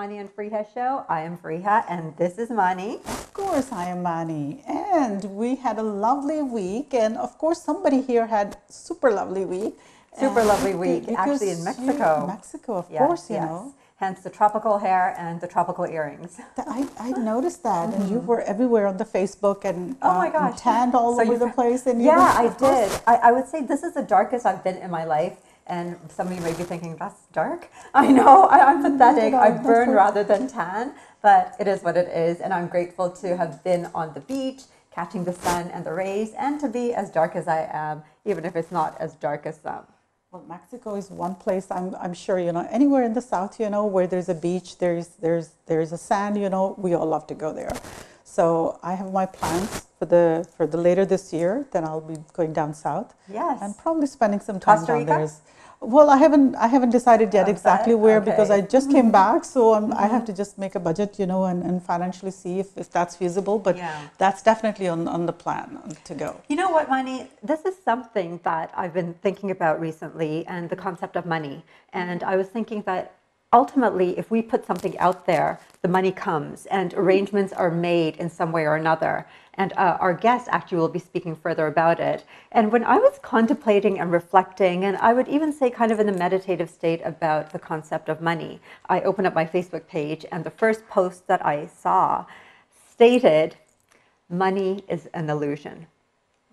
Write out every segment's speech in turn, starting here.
Mani and Fariha show. I am Fariha and this is Mani. Of course, I am Mani. And we had a lovely week. And of course, somebody here had super lovely week. Super lovely week, actually in Mexico. Mexico, of course, you know. Hence the tropical hair and the tropical earrings. I noticed that, and you were everywhere on the Facebook and, oh my gosh. And tanned all over the place. And yeah, I did. I would say this is the darkest I've been in my life. And some of you may be thinking, that's dark. I know, I'm pathetic. I burn rather than tan, but it is what it is. And I'm grateful to have been on the beach, catching the sun and the rays, and to be as dark as I am, even if it's not as dark as some. Well, Mexico is one place I'm sure, you know, anywhere in the south, you know, where there's a beach, there's a sand, you know, we all love to go there. So I have my plans for the later this year. Then I'll be going down south. Yes. And probably spending some time Costa Rica? down there. Well, I haven't decided yet exactly where, because I just came back, so I have to just make a budget, you know, and financially see if that's feasible. But that's definitely on the plan to go. You know what, Mani? This is something that I've been thinking about recently, and the concept of money. And I was thinking that ultimately, if we put something out there, the money comes and arrangements are made in some way or another. And our guest actually will be speaking further about it. And when I was contemplating and reflecting, and I would even say kind of in a meditative state about the concept of money, I opened up my Facebook page and the first post that I saw stated, money is an illusion.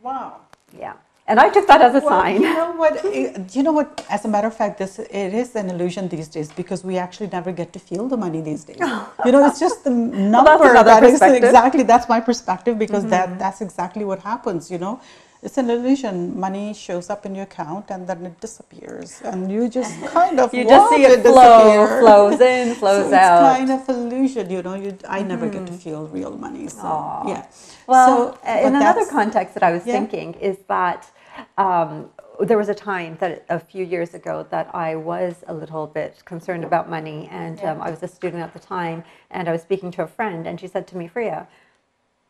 Wow. Yeah. And I took that as a sign. You know what? You know what? As a matter of fact, it is an illusion these days, because we actually never get to feel the money these days. You know, it's just the number. Well, that is exactly, that's my perspective, because that's exactly what happens. You know, it's an illusion. Money shows up in your account and then it disappears, and you just kind of just see it flows in, flows out. It's kind of illusion. You know, I never get to feel real money. So yeah. Well, in another context that I was thinking is that. There was a time that a few years ago that I was a little bit concerned about money, and I was a student at the time, and I was speaking to a friend, and she said to me, Fariha,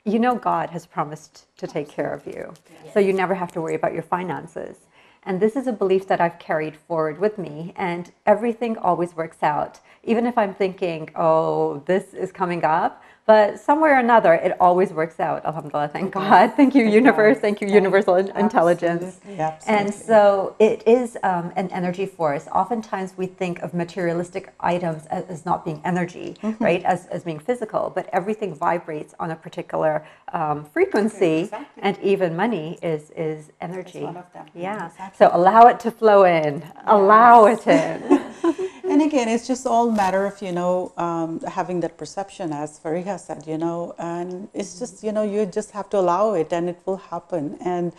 you know God has promised to take care of you, so you never have to worry about your finances. And this is a belief that I've carried forward with me, and everything always works out. Even if I'm thinking, oh, this is coming up, but somewhere or another, it always works out. Alhamdulillah, thank God. Thank you, universe. Thank you, universal intelligence. Absolutely. And so it is an energy force. Oftentimes we think of materialistic items as not being energy, right? As being physical, but everything vibrates on a particular frequency, and even money is energy. One of them. Yeah. Exactly. So allow it to flow in. Allow it in. And again, it's just all matter of, you know, having that perception, as Fariha said, you know, and it's just, you know, you just have to allow it and it will happen, and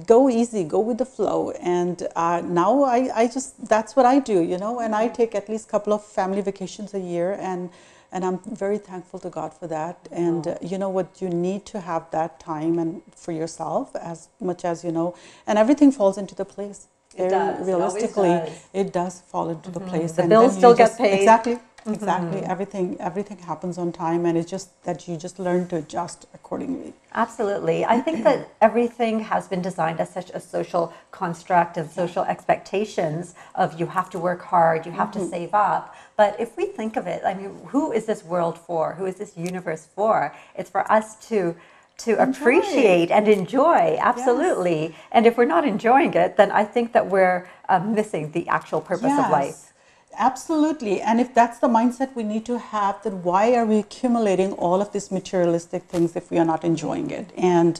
go easy, go with the flow. And now I just, that's what I do, you know, and I take at least a couple of family vacations a year, and I'm very thankful to God for that. And you know what, you need to have that time and for yourself as much as, you know, and everything falls into the place. It does. Realistically, it does fall into the place. The bills still get paid. Exactly. Exactly. Everything happens on time, and it's just that you just learn to adjust accordingly. Absolutely. I think that everything has been designed as such a social construct and social expectations of you have to work hard, you have to save up. But if we think of it, I mean, who is this world for? Who is this universe for? It's for us to appreciate and enjoy, absolutely. Yes. And if we're not enjoying it, then I think that we're missing the actual purpose of life. Absolutely. And if that's the mindset we need to have, then why are we accumulating all of these materialistic things if we are not enjoying it? And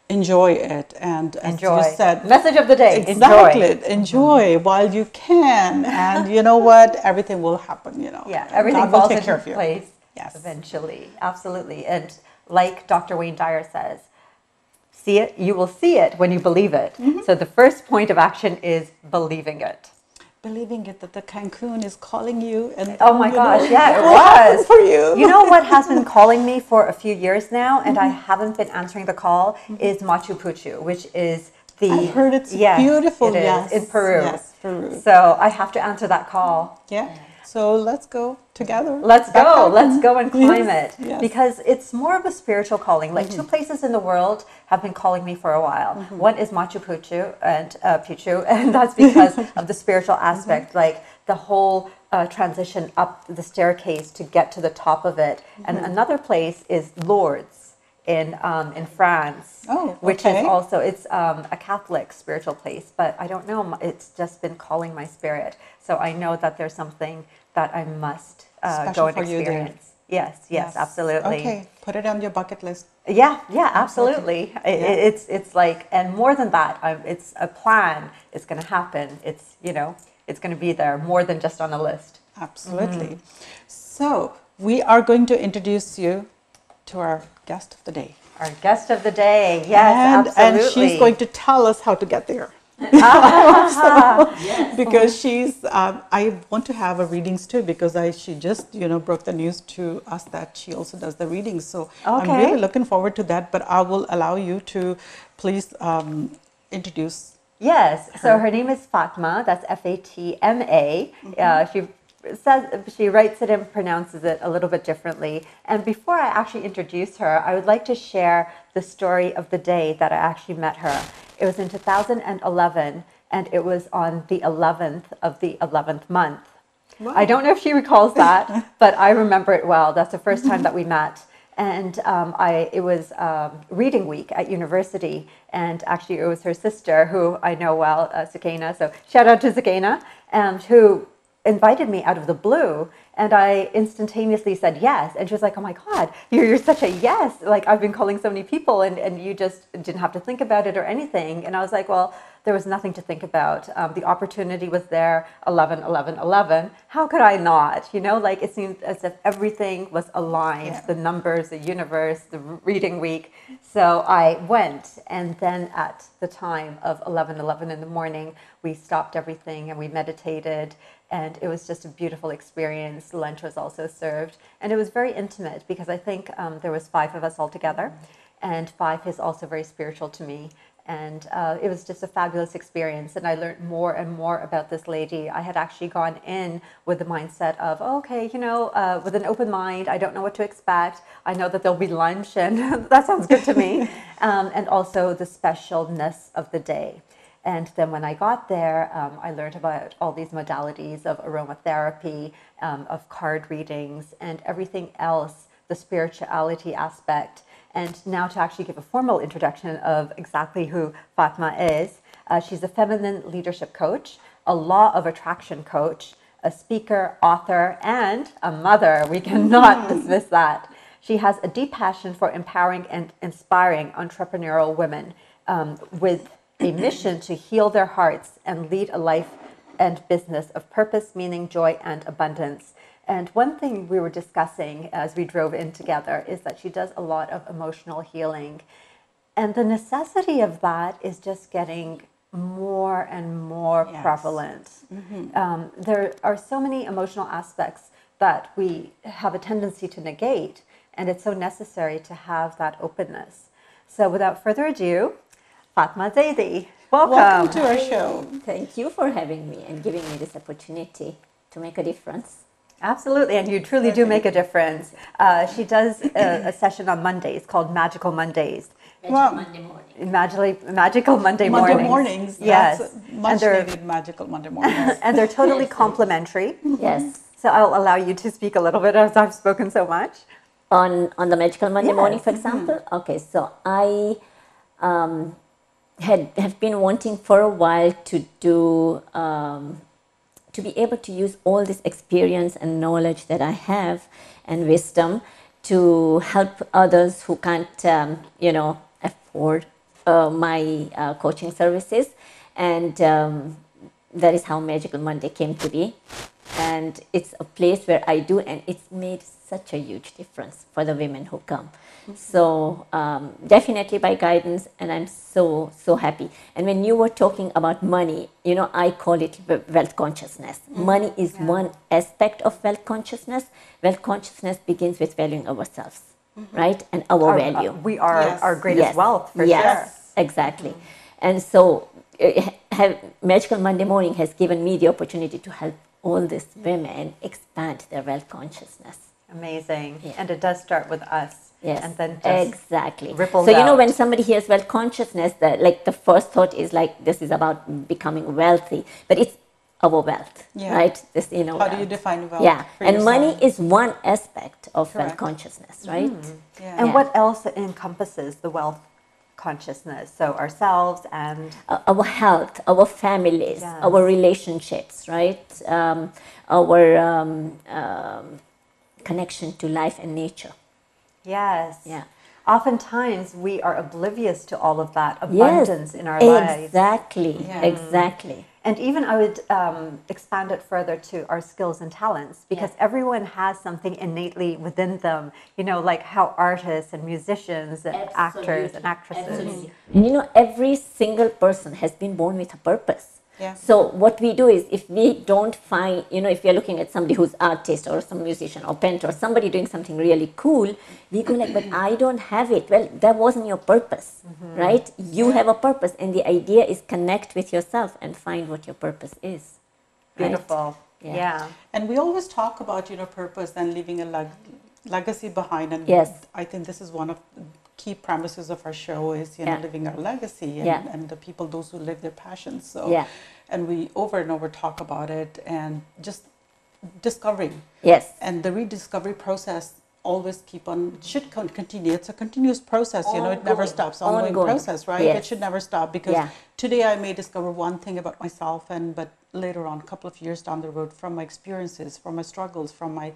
enjoy it. And as you said, message of the day, exactly, enjoy while you can. And you know what? Everything will happen, you know. Yeah, everything falls into place eventually. Absolutely. And like Dr. Wayne Dyer says, see it, you will see it when you believe it. So the first point of action is believing it. Believing it, that the Cancun is calling you. And oh my gosh, yeah, it was. For you. You know what has been calling me for a few years now, and I haven't been answering the call, is Machu Picchu, which is the... I've heard it's beautiful. It is, in Peru. Yes, Peru. So I have to answer that call. Yeah. So let's go together. Let's go and climb it. Yes. Because it's more of a spiritual calling. Like two places in the world have been calling me for a while. One is Machu Picchu, and that's because of the spiritual aspect. Like the whole transition up the staircase to get to the top of it. And another place is Lourdes in France, which is also, it's a Catholic spiritual place, but I don't know, it's just been calling my spirit. So I know that there's something that I must go and experience. Yes, absolutely. Okay, put it on your bucket list. Yeah, absolutely. It's like, and more than that, it's a plan. It's going to happen. It's, you know, it's going to be there more than just on a list. Absolutely. So we are going to introduce you to our guest of the day. Our guest of the day, yes, absolutely. And she's going to tell us how to get there. Because she's, I want to have her readings too, because she just, you know, broke the news to us that she also does the readings. So I'm really looking forward to that, but I will allow you to please introduce. Yes, so her name is Fatma, that's Fatma. She writes it and pronounces it a little bit differently. And before I actually introduce her, I would like to share the story of the day that I actually met her. It was in 2011, and it was on the 11th of the 11th month. Wow. I don't know if she recalls that, but I remember it well. That's the first time that we met. And it was reading week at university, and actually it was her sister, who I know well, Sukaina, so shout out to Sukaina, who invited me out of the blue, and I instantaneously said yes. And she was like, oh my God, you're such a yes. Like, I've been calling so many people, and you just didn't have to think about it or anything. And I was like, well, there was nothing to think about. The opportunity was there, 11, 11, 11. How could I not? You know, like, it seemed as if everything was aligned, the numbers, the universe, the reading week. So I went, and then at the time of 11, 11 in the morning, we stopped everything and we meditated. And it was just a beautiful experience. Lunch was also served. And it was very intimate, because I think there was 5 of us all together. And 5 is also very spiritual to me. And it was just a fabulous experience. And I learned more and more about this lady. I had actually gone in with the mindset of, oh, okay, you know, with an open mind. I don't know what to expect. I know that there'll be lunch, and that sounds good to me. And also the specialness of the day. And then when I got there, I learned about all these modalities of aromatherapy, of card readings, and everything else, the spirituality aspect. And now to actually give a formal introduction of exactly who Fatma is, she's a feminine leadership coach, a law of attraction coach, a speaker, author, and a mother. We cannot dismiss that. She has a deep passion for empowering and inspiring entrepreneurial women with a mission to heal their hearts and lead a life and business of purpose, meaning, joy, and abundance. And one thing we were discussing as we drove in together is that she does a lot of emotional healing. And the necessity of that is just getting more and more prevalent. There are so many emotional aspects that we have a tendency to negate, and it's so necessary to have that openness. So without further ado, Fatma Zaidi, welcome to our show. Thank you for having me and giving me this opportunity to make a difference. Absolutely, and you truly do make a difference. She does a session on Mondays called Magical Mondays. Monday morning. Magical Monday mornings. Monday mornings. Yes. That's much needed magical Monday mornings. And they're totally complimentary. Yes. So I'll allow you to speak a little bit, as I've spoken so much. On the Magical Monday morning, for example? Okay, so I have been wanting for a while to do, to be able to use all this experience and knowledge that I have and wisdom to help others who can't, afford my coaching services. And that is how Magical Monday came to be. And it's a place where I do, and it's made such a huge difference for the women who come. So definitely by guidance, and I'm so happy. And when you were talking about money, I call it wealth consciousness. Money is one aspect of wealth consciousness. Wealth consciousness begins with valuing ourselves, right? And our value. We are our greatest wealth, for sure. Exactly. And so Magical Monday Morning has given me the opportunity to help all these women expand their wealth consciousness. Amazing. Yeah. And it does start with us. Yes, and then just exactly. ripples So, when somebody hears wealth consciousness, the first thought is like, this is about becoming wealthy. But it's our wealth, Yeah. right? This How wealth. do you define wealth? Yeah, for and money yourself? is one aspect of wealth Correct. consciousness, right? Yeah. And Yeah. what else encompasses the wealth consciousness? So ourselves and Our health, our families, Yes. our relationships, right? Our connection to life and nature. yes. Yeah. Oftentimes we are oblivious to all of that abundance Yes, in our lives. exactly, Yeah. exactly. And even I would expand it further to our skills and talents, because Yeah. everyone has something innately within them, like how artists and musicians and actors and actresses. Absolutely. And every single person has been born with a purpose. Yeah. So what we do is, if we don't find, if you're looking at somebody who's artist or some musician or painter or somebody doing something really cool, we go like, but I don't have it. Well, that wasn't your purpose, right? You have a purpose, and the idea is connect with yourself and find what your purpose is. right? Beautiful. Yeah. Yeah. And we always talk about, purpose and leaving a legacy behind. And Yes. I think this is one of the key premises of our show is, Yeah. living our legacy and, Yeah. and the people, those who live their passions. So, Yeah. and we over and over talk about it and just discovering. Yes. And the rediscovery process always should continue. It's a continuous process, it never Ongoing. stops. Ongoing process, right? Yes. It should never stop, because Yeah. today I may discover one thing about myself, but later on, a couple of years down the road, from my experiences, from my struggles, from my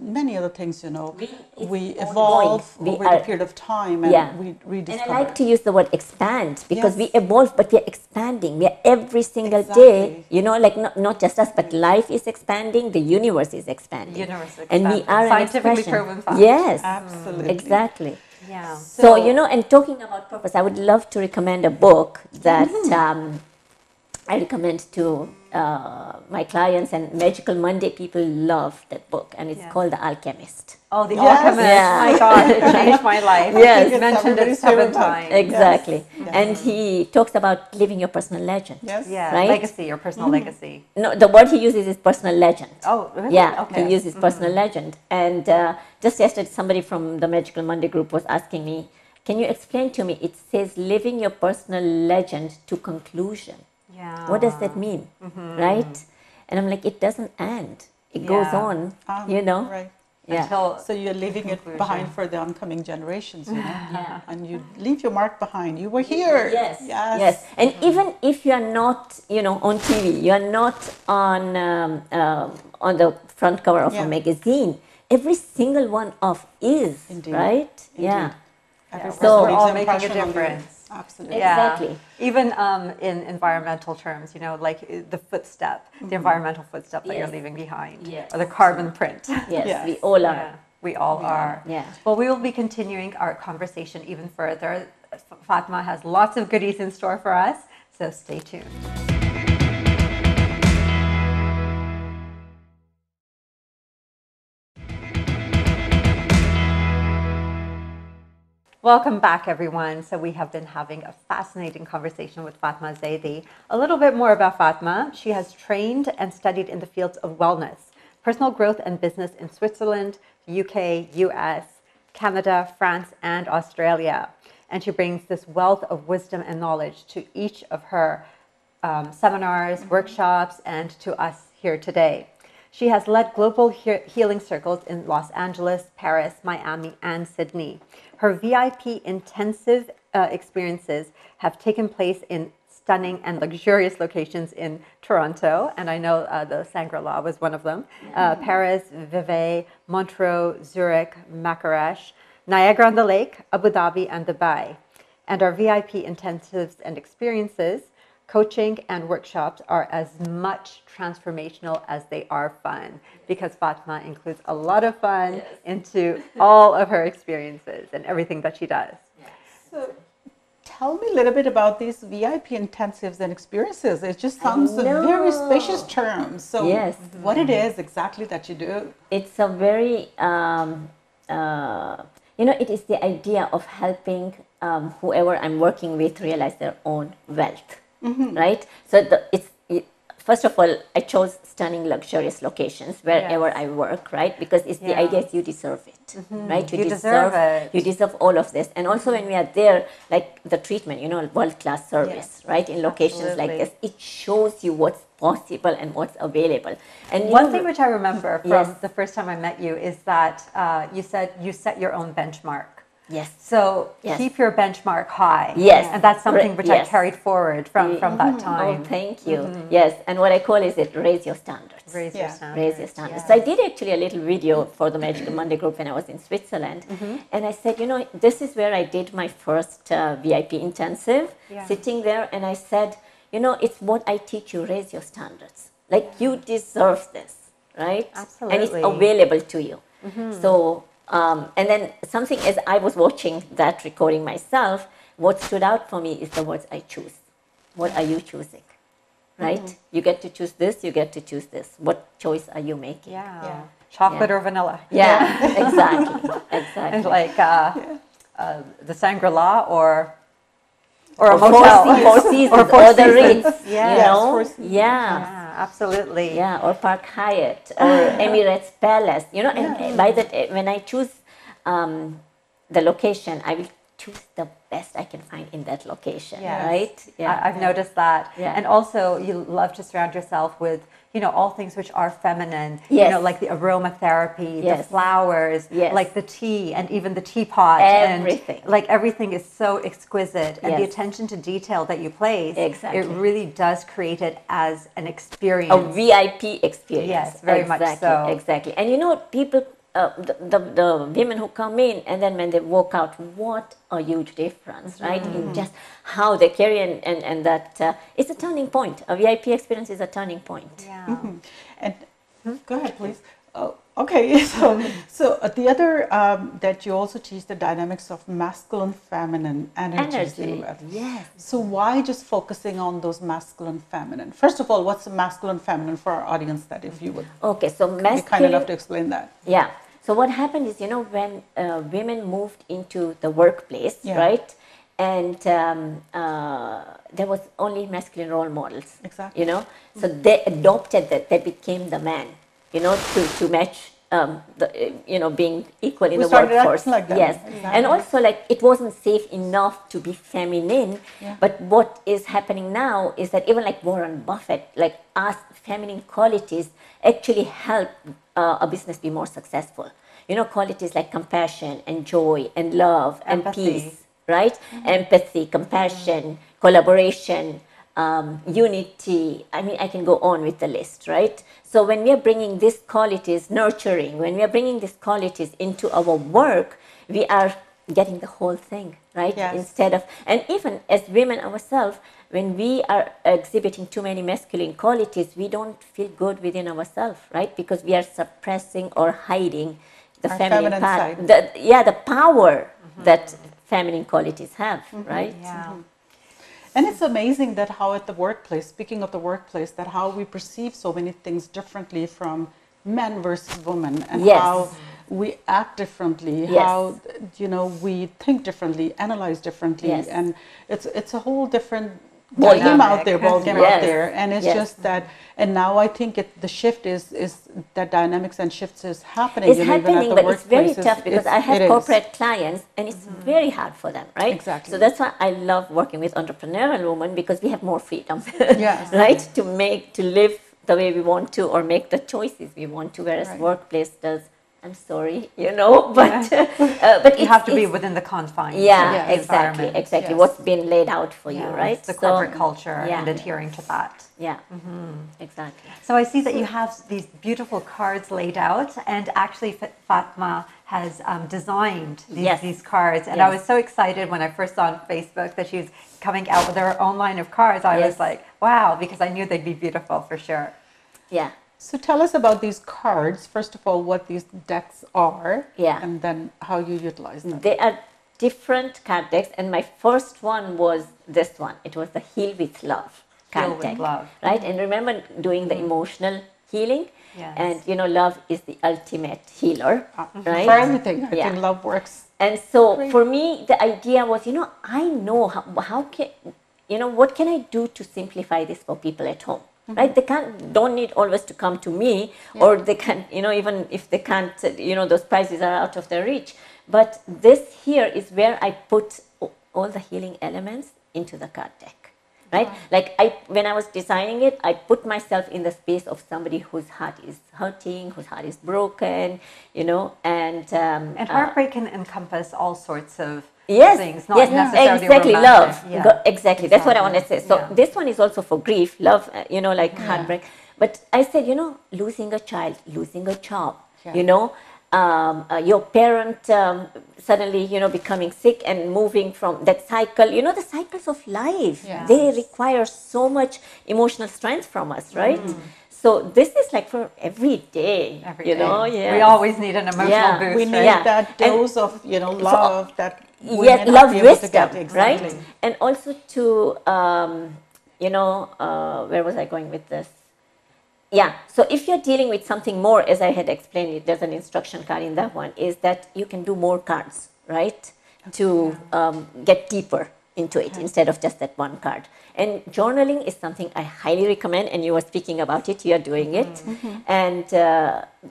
many other things, we It's evolve ongoing. over the period of time, and Yeah. we And rediscover. I like to use the word expand, because Yes. we evolve, but we're expanding. We're every single Exactly. day, like not just us, but life is expanding, the universe is expanding. Universe And we expanding. are an Scientifically expression. proven fact. Yes, Absolutely. exactly. Yeah. So, and talking about purpose, I would love to recommend a book that I recommend to my clients, and Magical Monday people love that book, and it's Yes. called The Alchemist. Oh, The Yes. Alchemist. Yeah. My God, it changed my life. Yes. He's It's mentioned it everybody's 7 favorite book. times. Exactly. Yes. And he talks about living your personal legend. Yes. Yeah, Right? legacy, your personal legacy. No, the word he uses is personal legend. Oh, really? Yeah, Okay. he uses personal legend. And just yesterday, somebody from the Magical Monday group was asking me, can you explain to me? It says living your personal legend to conclusion. Yeah. What does that mean? Right? And I'm like, it doesn't end. It goes Yeah. on, Right. Yeah. Until So you're leaving it conclusion. behind for the oncoming generations, and you leave your mark behind. You were here. Yes. Yes. Yes. And even if you are not, on TV, you are not on the front cover of Yeah. a magazine. Every single one of is, Indeed. right? Indeed. Yeah. Every So- person we're leaves all an making a impression on the earth. difference. Absolutely. Yeah. Exactly. Even in environmental terms, like the footstep, the environmental footstep that you're Yes. leaving behind, Yes. or the carbon print. Yes, Yes. we all are. Yeah, we all are. Yeah. Well, we will be continuing our conversation even further. Fatma has lots of goodies in store for us, so stay tuned. Welcome back, everyone. So we have been having a fascinating conversation with Fatma Zaidi. A little bit more about Fatma. She has trained and studied in the fields of wellness, personal growth and business in Switzerland, UK, US, Canada, France, and Australia. And she brings this wealth of wisdom and knowledge to each of her seminars, workshops, and to us here today. She has led global healing circles in Los Angeles, Paris, Miami, and Sydney. Her VIP intensive experiences have taken place in stunning and luxurious locations in Toronto, and I know the Shangri-La was one of them, Paris, Vevey, Montreux, Zurich, Marrakech, Niagara-on-the-Lake, Abu Dhabi, and Dubai. And our VIP intensives and experiences, coaching and workshops are as much transformational as they are fun, because Fatma includes a lot of fun into all of her experiences and everything that she does. So tell me a little bit about these VIP intensives and experiences. It just sounds a very spacious term. So Yes. what it is exactly that you do? It's a very, it is the idea of helping whoever I'm working with realize their own wealth, right? So first of all, I chose stunning, luxurious locations wherever Yes. I work, right? Because it's the Yeah. idea is you deserve it, right? You deserve it. You deserve all of this. And also when we are there, like the treatment, world-class service, right? In locations like Absolutely. this, it shows you what's possible and what's available. And one thing which I remember from Yes. the first time I met you is that you said you set your own benchmark. Yes. So Yes. keep your benchmark high. Yes. And that's something which I Yes. carried forward from that time. Oh, thank you. Yes, and what I call is it raise your standards. Raise your standards. Raise your standards. Yes. So I did actually a little video for the Magical Monday group when I was in Switzerland, and I said, you know, this is where I did my first VIP intensive, Yeah. sitting there, and I said, you know, it's what I teach you, raise your standards. Like you deserve this, right? Absolutely. And it's available to you. So, and then something as I was watching that recording myself, what stood out for me is the words I choose. What are you choosing? Right? You get to choose this, you get to choose this. What choice are you making? Yeah. Chocolate Yeah. or vanilla. Yeah, exactly. Exactly. And like the Shangri-La or a Or motel. Four Seasons, Or Four or the Seasons. Ritz, Yes. you know? Four Seasons. Yeah. Yeah, absolutely. Yeah, or Park Hyatt, or Emirates Palace, you know, and by that, when I choose the location, I will choose the best I can find in that location, Yes. right? Yeah. I've noticed that. Yeah. And also you love to surround yourself with, you know, all things which are feminine, you Yes. know, like the aromatherapy, the Yes. flowers, Yes. like the tea and even the teapot. Everything. And like everything is so exquisite. And the Yes. attention to detail that you place, Exactly. it really does create it as an experience. A VIP experience. Yes, very much so. Exactly. And you know, people, the women who come in and then when they walk out, what a huge difference, right? In just how they carry and that it's a turning point. A VIP experience is a turning point. Yeah. And go ahead, please. Oh, okay. So the other that you also teach the dynamics of masculine, feminine energies. Energy. Yes. So why just focusing on those masculine, feminine? First of all, what's the masculine, feminine for our audience? That if you would Okay, so be kind masculine. enough to explain that. Yeah. So what happened is, you know, when women moved into the workplace, Yeah. right? And there was only masculine role models. Exactly. You know, so they adopted that. They became the man. You know, to match you know, being equal in We the started workforce. acting like that. Yes, Exactly. and also like it wasn't safe enough to be feminine. Yeah. But what is happening now is that even like Warren Buffett, like us, feminine qualities actually help a business be more successful. You know, qualities like compassion and joy and love and Empathy. peace, right? Empathy, compassion, collaboration, unity. I mean, I can go on with the list, right? So when we are bringing these qualities, nurturing, when we are bringing these qualities into our work, we are getting the whole thing, right? Yes. Instead of, and even as women ourselves, when we are exhibiting too many masculine qualities, we don't feel good within ourselves, right? Because we are suppressing or hiding the Our feminine feminine part. side. The power that feminine qualities have, right? Yeah. And it's amazing that how at the workplace, speaking of the workplace, that how we perceive so many things differently from men versus women, and Yes. how we act differently, Yes. how you know we think differently, analyze differently, Yes. and it's a whole different Ball game game. out there, ball game Yes. out there, and it's Yes. just that. And now I think the shift is that dynamics and shifts is happening. It's you know, even at happening, the but it's very workplaces. tough because I have it is. corporate clients and it's very hard for them, right? Exactly. So that's why I love working with entrepreneurial women because we have more freedom, Yes. right? To live the way we want to or make the choices we want to, whereas Right. workplace does. I'm sorry, you know, but You have to be within the confines. yeah, of the exactly, environment. exactly. Yes. What's been laid out for you, Yes, right? the So- corporate culture yeah. and adhering to that. Yeah, exactly. So I see that you have these beautiful cards laid out, and actually Fatma has designed Yes. these cards. And I Yes. was so excited when I first saw on Facebook that she was coming out with her own line of cards. I Yes. was like, wow, because I knew they'd be beautiful for sure. Yeah. So tell us about these cards. First of all, what these decks are, Yeah. and then how you utilize them. They are different card decks, and my first one was this one. It was the Heal with Love card Heal with deck, Love. right? And remember doing the emotional healing, Yes. and you know, love is the ultimate healer, right? For everything, I Yeah. think love works. And so for me, the idea was, you know, I know how can, you know, what can I do to simplify this for people at home, right? They don't need always to come to me, or they can, you know, even if they can't, you know, those prices are out of their reach. But this here is where I put all the healing elements into the card deck. right? Like when I was designing it, I put myself in the space of somebody whose heart is hurting, whose heart is broken, you know, and heartbreak can encompass all sorts of yes, things, not yes, necessarily exactly, romantic. love. Yeah. Exactly, that's what I want to say. So Yeah. this one is also for grief, love, you know, like heartbreak. But I said, you know, losing a child, losing a job, you know, your parent suddenly, you know, becoming sick and moving from that cycle, you know, the cycles of life, they require so much emotional strength from us, right? So this is like for every day, you know. Yeah, we always need an emotional boost. We need right? that dose of, you know, love that we yeah, may not love, be able wisdom, to get. Exactly. right? And also to, you know, where was I going with this? Yeah, so if you're dealing with something more, as I had explained, it, there's an instruction card in that one, is that you can do more cards, right? To get deeper into it instead of just that one card. And journaling is something I highly recommend, and you were speaking about it, you're doing it. And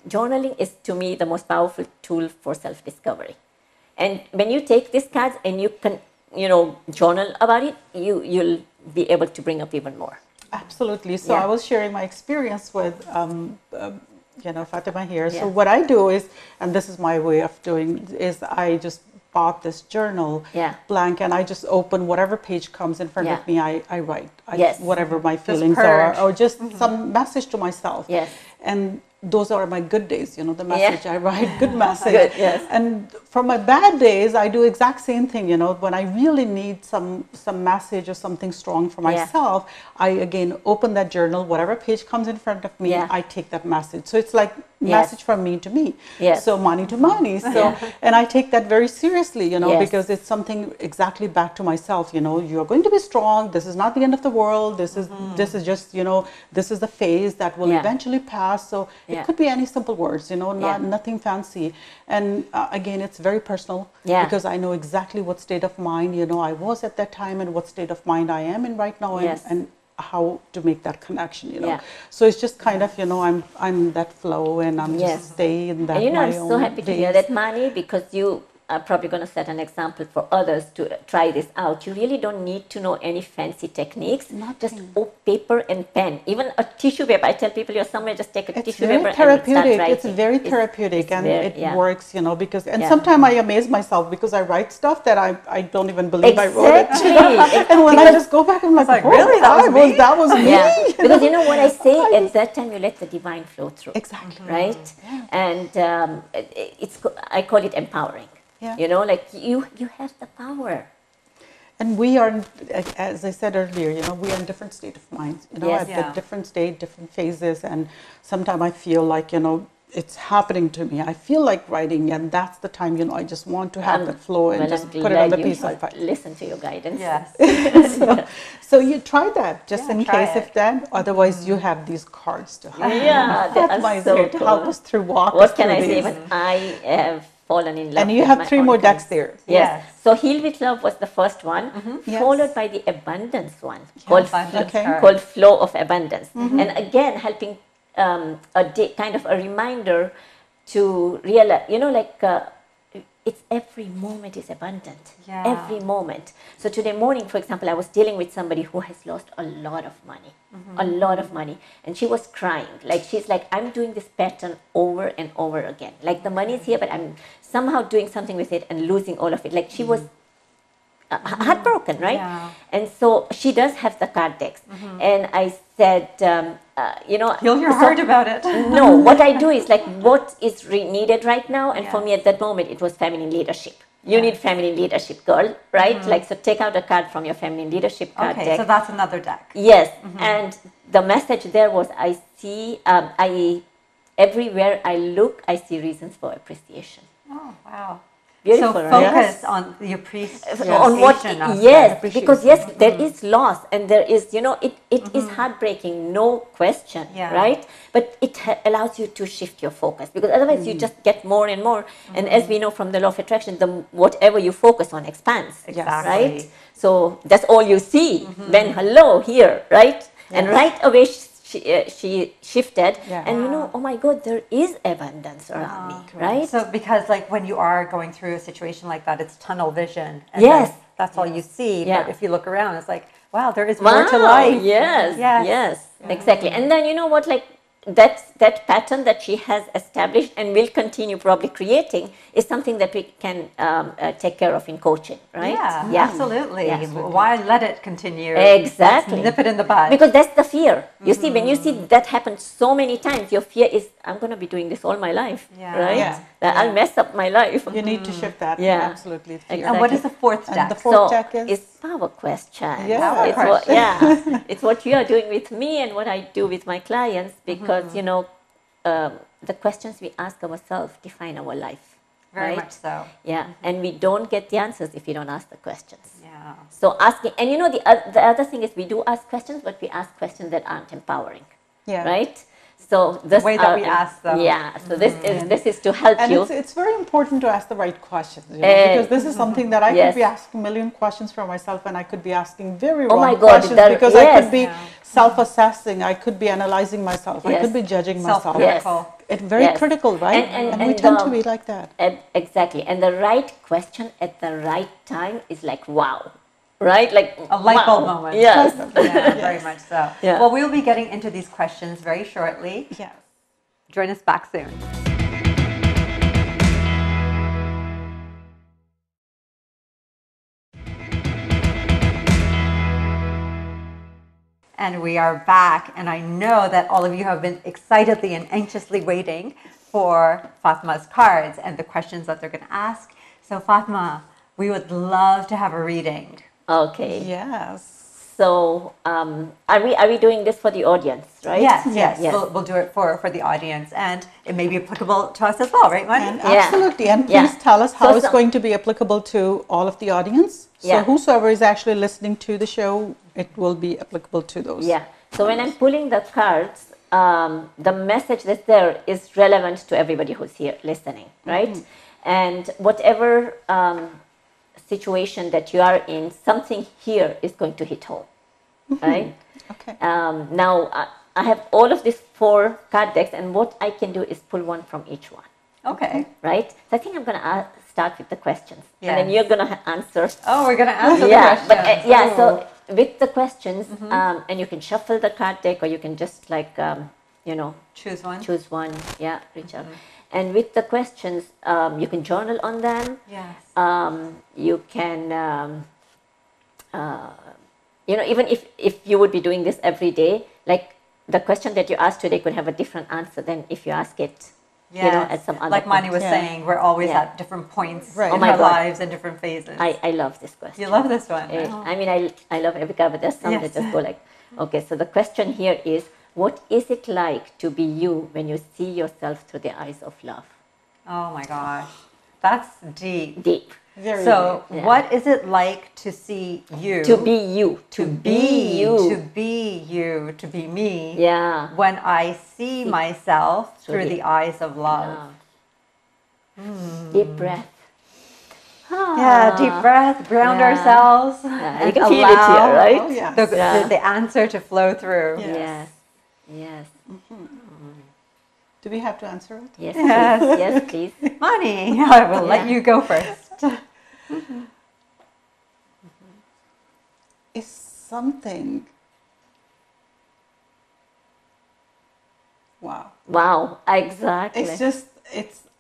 journaling is, to me, the most powerful tool for self-discovery. And when you take these cards and you can, you know, journal about it, you'll be able to bring up even more. Absolutely. So I was sharing my experience with, you know, Fatima here. So what I do is, and this is my way of doing, is I just bought this journal blank, and I just open whatever page comes in front of me. I write whatever my feelings are, or just some message to myself. And those are my good days, you know, the message I write, good message. And for my bad days, I do exact same thing, you know, when I really need some message or something strong for myself, I again open that journal, whatever page comes in front of me, I take that message. So it's like message from me to me. So money to money. So, and I take that very seriously, you know, because it's something exactly back to myself, you know, you're going to be strong. This is not the end of the world. This is just, you know, this is the phase that will eventually pass. So it could be any simple words, you know, nothing fancy. And again, it's very personal because I know exactly what state of mind, you know, I was at that time and what state of mind I am in right now, and how to make that connection, you know. So it's just kind of, you know, I'm that flow, and I'm just stay in that. And you know, my I'm so own happy to hear that, Mani, because you are probably going to set an example for others to try this out. You really don't need to know any fancy techniques. Just paper and pen, even a tissue paper. I tell people, you're somewhere, just take a tissue paper and start writing. It's very therapeutic, and it works, you know, because, and Yeah. sometimes I amaze myself because I write stuff that I don't even believe I wrote it. Exactly. And when I just go back, I'm like, oh, really? That was me? Yeah, because you know what I say, at that time you let the divine flow through. Exactly. Right? And I call it empowering. You know, like you have the power. And we are, as I said earlier, you know, we are in different state of minds, you know, at the different state, different phases. And sometimes I feel like, you know, it's happening to me. I feel like writing, and that's the time, you know, I just want to have that flow and just put it on the piece of paper. Listen to your guidance. Yes. so you try that just in case if that. Otherwise, you have these cards to help. Yeah, that are so cool. Help us through walk. What can I say? But I have fallen in love. And you have 3 more decks there. Yes. So Heal with Love was the first one, followed by the Abundance one, called Flow of Abundance. And again, helping kind of a reminder to realize, you know, like it's every moment is abundant. Every moment. So today morning, for example, I was dealing with somebody who has lost a lot of money. A lot of money. And she was crying. Like, she's like, I'm doing this pattern over and over again. Like, the money is here, but I'm somehow doing something with it and losing all of it. Like, she was heartbroken, right? And so she does have the card decks. And I said, you know, heal your heart about it. No, what I do is like, what is needed right now? And for me at that moment, it was feminine leadership. You need feminine leadership, girl, right? Like, so take out a card from your feminine leadership card deck. So that's another deck. Yes, and the message there was, I see, everywhere I look, I see reasons for appreciation. Oh, wow. Beautiful, so right? focus on the appreciation. On what, because there is loss, and there is, you know, it is heartbreaking, no question, right? But it allows you to shift your focus, because otherwise you just get more and more. And as we know from the law of attraction, whatever you focus on expands, right? So that's all you see. Then hello here, right? And right away she shifted, and you know, oh my God, there is abundance around me, right? So because like when you are going through a situation like that, it's tunnel vision. And that's all you see. But if you look around, it's like, wow, there is more to life. Yes, yes, exactly. And then you know what, like that pattern that she has established and will continue probably creating is something that we can take care of in coaching, right? Yeah, absolutely. Yeah. Why let it continue? Exactly. Let's nip it in the bud. Because that's the fear. You see, when you see that happen so many times, your fear is, I'm going to be doing this all my life, right? Yeah. That I'll mess up my life. You need to shift that. Yeah. Absolutely. Exactly. And what is the fourth step? And the fourth step is? It's power question. Yeah. It's what, yeah. It's what you are doing with me and what I do with my clients, because, you know, the questions we ask ourselves define our life. Very right? much so. Yeah. And we don't get the answers if we don't ask the questions. Yeah. So asking, and you know, the other thing is we do ask questions, but we ask questions that aren't empowering. Yeah. Right? So this the way that we ask them. Yeah. So this is to help you. And it's very important to ask the right questions, you know, because this is something that I could be asking a million questions for myself, and I could be asking very wrong questions because I could be self-assessing, I could be analyzing myself, I could be judging myself. Self-critical. It's very critical, right? And we tend to be like that. Exactly. And the right question at the right time is like, wow. Right? Like a light bulb moment. Yes. Yeah, very much so. Yeah. Well, we'll be getting into these questions very shortly. Yes. Join us back soon. And we are back, and I know that all of you have been excitedly and anxiously waiting for Fatma's cards and the questions that they're going to ask. So Fatma, we would love to have a reading. Okay. Yes. So are we doing this for the audience, right? Yes. We'll do it for the audience, and it may be applicable to us as well, right, Mani? Absolutely. And please tell us how it's going to be applicable to all of the audience. So whosoever is actually listening to the show, it will be applicable to those. Yeah. So when I'm pulling the cards, the message that's there is relevant to everybody who's here listening, right? And whatever situation that you are in, something here is going to hit home, right? Okay. Now, I have all of these 4 card decks, and what I can do is pull one from each one. Okay. Right? So I think I'm going to start with the questions. And then you're going to answer. Oh, we're going to answer the questions. But, so with the questions, and you can shuffle the card deck, or you can just like, you know. Choose one. Choose one, reach out. And with the questions, you can journal on them. Yes. You can, you know, even if you would be doing this every day, like the question that you asked today could have a different answer than if you ask it, you know, at some other like Mani was point. saying, we're always at different points in my our God. lives and different phases. I love this question. You love this one. I mean, I love every card, but there's some that just go like, okay, so the question here is, what is it like to be you when you see yourself through the eyes of love? Oh my gosh, that's deep. Deep. Very deep. What is it like to see you? To be you. To be you. To be you. To be me. Yeah. When I see myself through the eyes of love. Deep breath. Yeah, deep breath, ground ourselves. Yeah. You can feel it here, right? Oh, yes. The answer to flow through. Yes. Yes. Do we have to answer it? Yes. Yes, please. Mani, I will let you go first. It's something. Wow. Wow, exactly. It's just,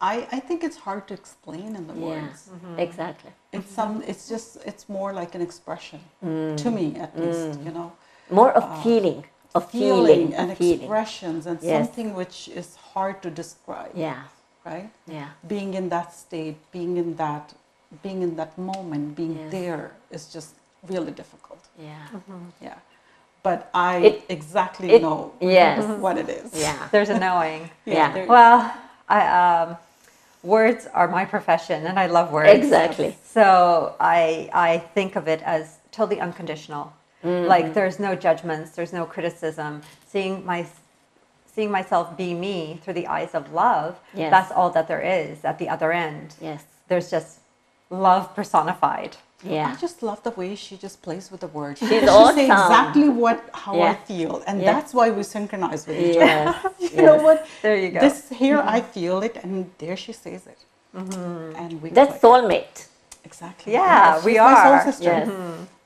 I think it's hard to explain in the words. Exactly. It's more like an expression, to me at least, you know. More of feeling. Of feeling and expressions and something which is hard to describe. Yeah. Right? Yeah. Being in that state, being in that moment, being there is just really difficult. Yeah. Yeah. But I exactly know what it is. Yeah. There's a knowing. Yeah. Well, words are my profession, and I love words. Exactly. So I think of it as totally unconditional. Like there's no judgments, there's no criticism. Seeing myself be me through the eyes of love, that's all that there is at the other end. Yes. There's just love personified. Yeah. I just love the way she just plays with the words. She's She awesome. says exactly how I feel, and that's why we synchronize with each other. You know what? There you go. This here I feel it, and there she says it, and we. That's click. soulmate. Exactly. Yeah, She's we my are. soul sister. Yes.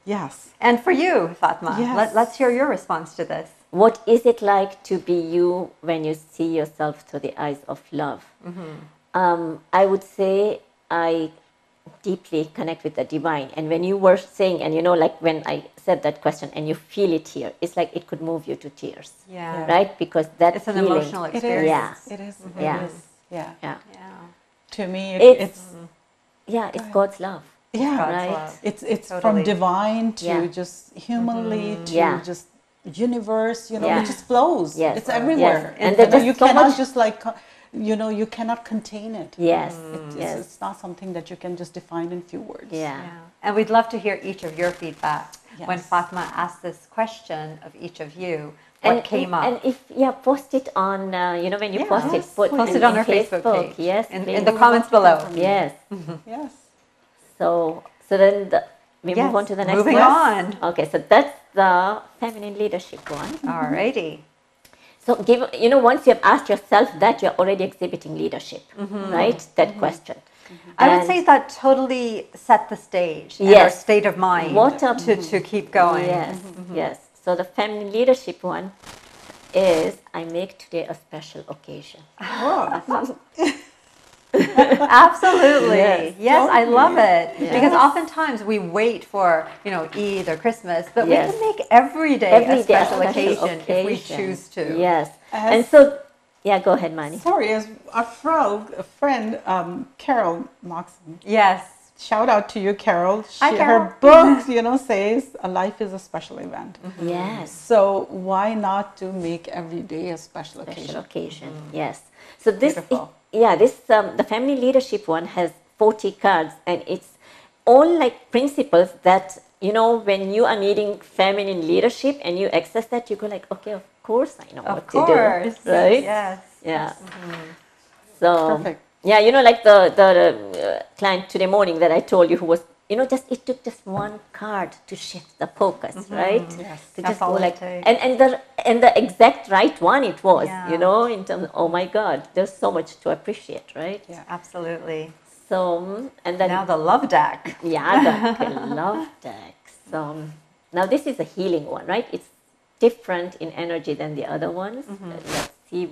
Yes. And for you, Fatma, Yes. let's hear your response to this. What is it like to be you when you see yourself through the eyes of love? I would say I deeply connect with the divine. And when you were saying, and like when I said that question and you feel it here, it's like it could move you to tears. Yeah. Right? Because that It's an feeling, emotional experience. Yeah. It is. Yeah. It is. Yeah. Yeah. To me, It's God's love. yeah. God's Right. love. It's Totally. from divine to Yeah. just humanly to Yeah. just universe. Yeah. it just flows. Yes. It's everywhere. Yes. And And there's just you so cannot much- just like you cannot contain it. Yes. It's, it's not something that you can just define in few words. Yeah. And we'd love to hear each of your feedback. Yes. When Fatma asked this question of each of you, what came up? And if post it on when you Yeah. post it, Yes, in post it on our Facebook page. Yes, in please. the comments below. Yes. Yes. So then we Yes, move on to the next moving one. on. Okay, so that's the feminine leadership one. Alrighty. So once you have asked yourself that, you're already exhibiting leadership, right? That question. I would And- say that totally set the stage and Yes. our state of mind What a- to keep going. Yes, yes. So the feminine leadership one is I make today a special occasion. Absolutely. Yes. Yes, I love it. Yes. Because oftentimes we wait for, Eid or Christmas, but we Yes. can make every day Every a day a special occasion if we occasion. choose to. Yes. As- And so, go ahead, Mani. Sorry, as our friend Carol Moxon. Yes. Shout out to you, Carol. Hi, Carol. Her book, says a life is a special event. Yes. So why not to make every day a special Special occasion? occasion. Yes. So this, Beautiful. the family leadership one has 40 cards, and it's all like principles that when you are needing feminine leadership and you access that, you go like, okay, of course I know what to do, right? Yes. Yeah. So Perfect. yeah, like the client today morning that I told you who was it took just one card to shift the focus, right? Yes. To That's just go all it like takes. and the exact right one it was, Yeah. in terms oh my God, there's so much to appreciate, right? Yeah. Absolutely. So and then Now the love deck. yeah, the love deck. So now this is a healing one, right? It's different in energy than the other ones. Let's see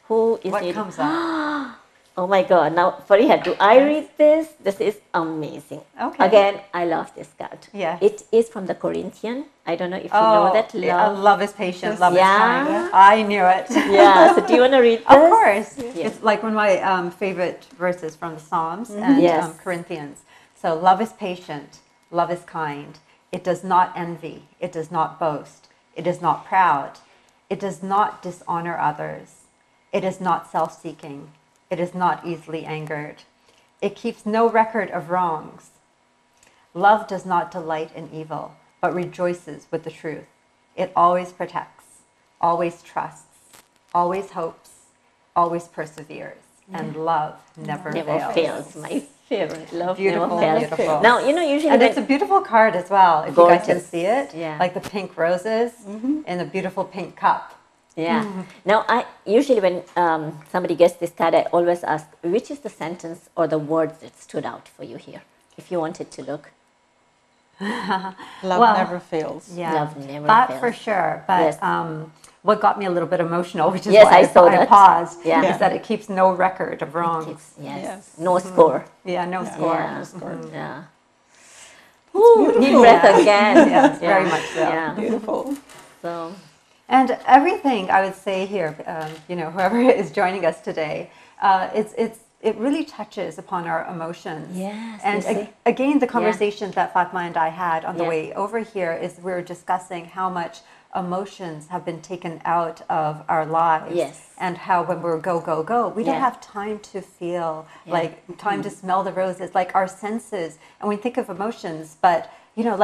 who is What needing- comes up? Oh my God! Now, Fariha, do I read this? This is amazing. Okay. Again, I love this card. Yes. It is from the Corinthian. I don't know if you know that. Love. Love is patient, love Yeah. is kind. I knew it. Yeah. So do you want to read this? Of course. Yeah. It's like one of my favorite verses from the Psalms and Yes. Corinthians. So love is patient, love is kind. It does not envy. It does not boast. It is not proud. It does not dishonor others. It is not self-seeking. It is not easily angered. It keeps no record of wrongs. Love does not delight in evil, but rejoices with the truth. It always protects, always trusts, always hopes, always perseveres. And love never fails. My favorite. Love Beautiful, never fails. beautiful. Now, usually And when- it's a beautiful card as well, if you guys can Gorgeous. see it. Yeah. Like the pink roses in a beautiful pink cup. Yeah. Now, I usually when somebody gets this card, I always ask, which is the sentence or the words that stood out for you here? If you wanted to look. Love Well, never fails. Yeah, Love never that fails. for sure. But Yes. what got me a little bit emotional, which is Yes, why I saw that. paused, Yeah. is that it keeps no record of wrongs. Yes. Yes. No score. Yeah, no score. Yeah. Yeah. Ooh, deep breath again. Yes, very much so. Yeah. Beautiful. So, And everything I would say here, whoever is joining us today, it really touches upon our emotions. Yes, And you see? again, the conversation that Fatma and I had on the Yeah. way over here is we were discussing how much emotions have been taken out of our lives. Yes. And how when we're go, go, go, we don't Yeah. have time to feel, Yeah. like time to smell the roses, like our senses. And we think of emotions, but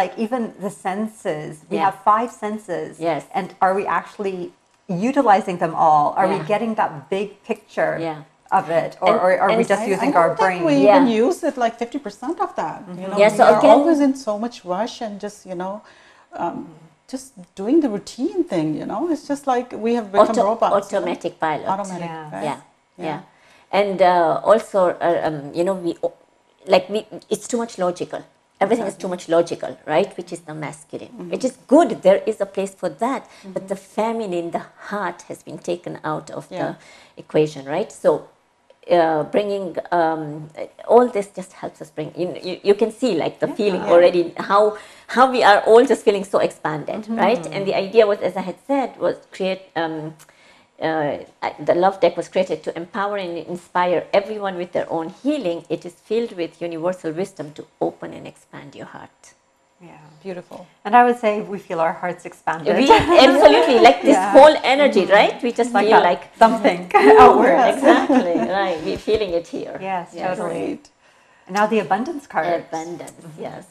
like even the senses, we Yeah. have 5 senses. Yes. And are we actually utilizing them all? Are we Yeah. getting that big picture Yeah. of it? Or are we and just I- using I our don't think brain? we Yeah. even use it like 50% of that. Yeah, so we are again- always in so much rush and just just doing the routine thing. It's just like we have become robots. automatic pilot. Automatic. Yeah. right? Yeah. And also, we it's too much logical. Everything is too much logical, right? Which is the masculine. Which is good. There is a place for that. But the feminine, the heart, has been taken out of the equation, right? So bringing all this just helps us bring. You can see like the feeling already. How we are all just feeling so expanded, right? And the idea was, as I had said, was create. The love deck was created to empower and inspire everyone with their own healing. It is filled with universal wisdom to open and expand your heart. Yeah, Beautiful. and I would say we feel our hearts expanded. Absolutely, like this whole energy, right? We just feel like something outward. Exactly, right. We're feeling it here. Yes, totally. Great. And now the abundance card. Abundance, yes.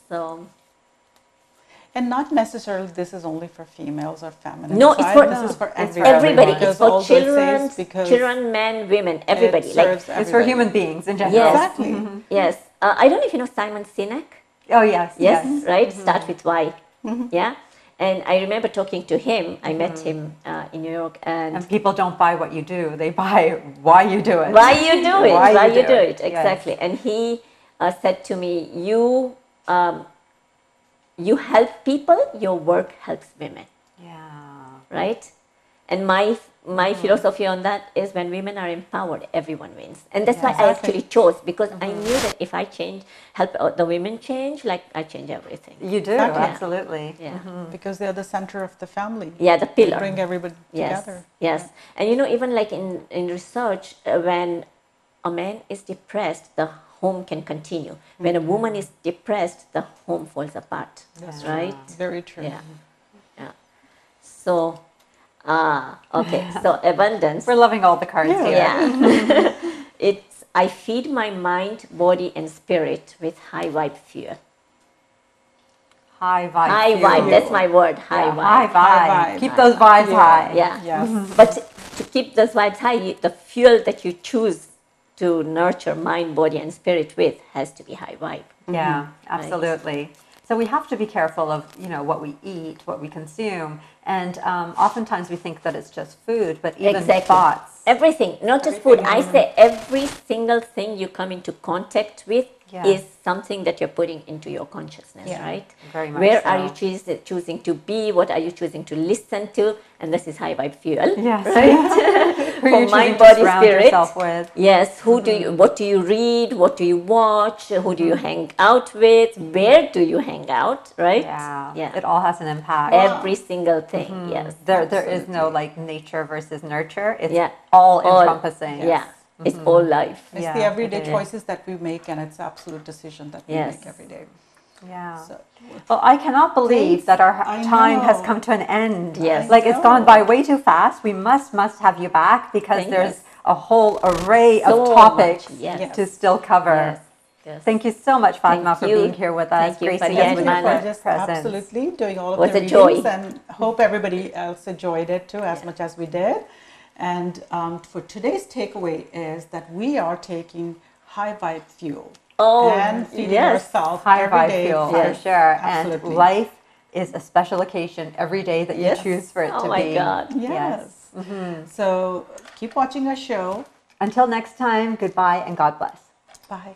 So. And not necessarily this is only for females or feminine. No, it's for, this is for everybody. It's for all children, this because men, women, everybody. It's for human beings in general. Yes, Exactly. Yes. I don't know if you know Simon Sinek. Oh yes. Yes. Right. Start with why. Yeah. And I remember talking to him. I met him in New York, and people don't buy what you do; they buy why you do it. Why you do it? Why you do it? Yes. Exactly. And he said to me, you help people, your work helps women. Yeah. Right? And my philosophy on that is when women are empowered, everyone wins. And that's why I actually chose, because I knew that if I help the women change, like I change everything. You do, absolutely. Yeah. Because they're the center of the family. Yeah, the pillar. They bring everybody together. Yes. And even like in research, when a man is depressed, the home can continue. When a woman is depressed, the home falls apart. That's right? Very true. Yeah. Yeah. So, okay. So abundance. We're loving all the cards here. Yeah. It's I feed my mind, body, and spirit with high vibe fuel. High vibe. High vibe. That's my word. High vibe. High vibe. High vibe. Keep those vibes high. Yeah. Yes. But to keep those vibes high, the fuel that you choose to nurture mind, body, and spirit with has to be high vibe. Yeah, absolutely. So we have to be careful of what we eat, what we consume, and oftentimes we think that it's just food, but even thoughts. Everything, not just food. I say every single thing you come into contact with is something that you're putting into your consciousness, right? Very much Where so. are you choosing to be? What are you choosing to listen to? And this is high vibe fuel. Yes. Right? Who For you mind, to body, surround spirit. yourself with. Yes. What do you read? What do you watch? Who do you hang out with? Where do you hang out? Right? Yeah. It all has an impact. Every single thing. Yes. There is no like nature versus nurture. It's all encompassing. Yeah. It's all life. It's the everyday choices that we make, and it's absolute decision that we make every day. Yeah. So, well, I cannot believe that our time has come to an end. Yes. Like it's gone by way too fast. We must have you back because there's a whole array of topics to still cover. Yes. Thank you so much, Fatima, for being here with us. Thank you, Gracing Fariha. us with your just presence. absolutely doing all of Was the a readings, joy. and hope everybody else enjoyed it too as much as we did. And for today's takeaway is that we are taking high vibe fuel and feeding ourselves high every vibe day. fuel for sure. Absolutely. And life is a special occasion every day that you choose for it to be. Oh my God. Yes. So keep watching our show. Until next time, goodbye and God bless. Bye.